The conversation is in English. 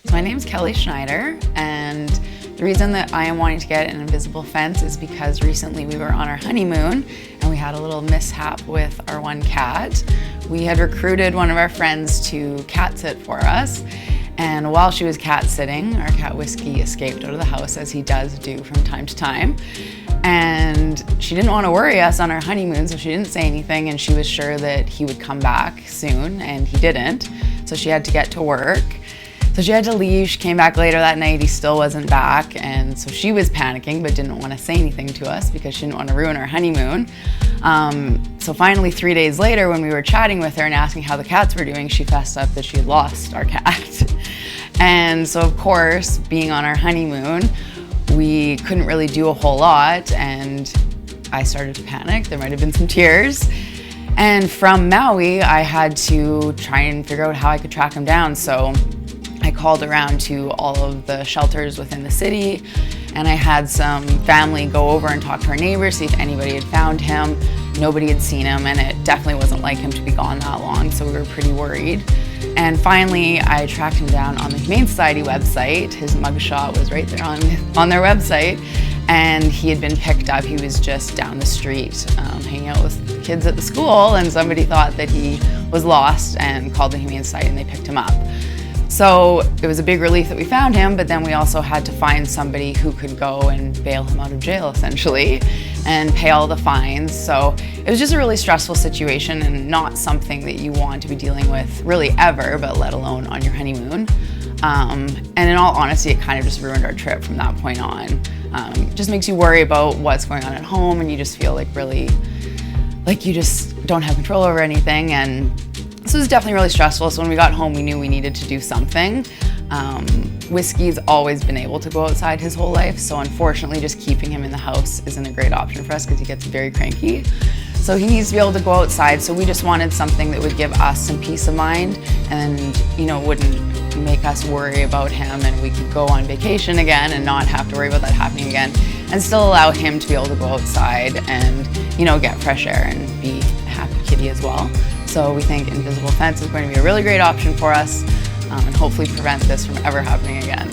So my name's Kelly Schneider, and the reason that I am wanting to get an invisible fence is because recently we were on our honeymoon and we had a little mishap with our one cat. We had recruited one of our friends to cat sit for us, and while she was cat sitting, our cat Whiskey escaped out of the house, as he does do from time to time. And she didn't want to worry us on our honeymoon, so she didn't say anything, and she was sure that he would come back soon, and he didn't. So she had to get to work. So she had to leave. She came back later that night. He still wasn't back, and so she was panicking but didn't want to say anything to us because she didn't want to ruin our honeymoon. So finally, 3 days later, when we were chatting with her and asking how the cats were doing, she fessed up that she had lost our cat. And so, of course, being on our honeymoon, we couldn't really do a whole lot, and I started to panic. There might have been some tears. And from Maui, I had to try and figure out how I could track him down. So I called around to all of the shelters within the city, and I had some family go over and talk to our neighbors, see if anybody had found him. Nobody had seen him, and it definitely wasn't like him to be gone that long, so we were pretty worried. And finally, I tracked him down on the Humane Society website. His mugshot was right there on their website, and he had been picked up. He was just down the street hanging out with kids at the school, and somebody thought that he was lost and called the Humane Society, and they picked him up. So it was a big relief that we found him, but then we also had to find somebody who could go and bail him out of jail, essentially, and pay all the fines. So it was just a really stressful situation and not something that you want to be dealing with really ever, but let alone on your honeymoon. And in all honesty, it kind of just ruined our trip from that point on. It just makes you worry about what's going on at home, and you just feel like really, like you just don't have control over anything. And this was definitely really stressful, so when we got home, we knew we needed to do something. Whiskey's always been able to go outside his whole life, so unfortunately just keeping him in the house isn't a great option for us because he gets very cranky. So he needs to be able to go outside, so we just wanted something that would give us some peace of mind and, wouldn't make us worry about him, and we could go on vacation again and not have to worry about that happening again, and still allow him to be able to go outside and, get fresh air and be a happy kitty as well. So we think Invisible Fence is going to be a really great option for us, and hopefully prevent this from ever happening again.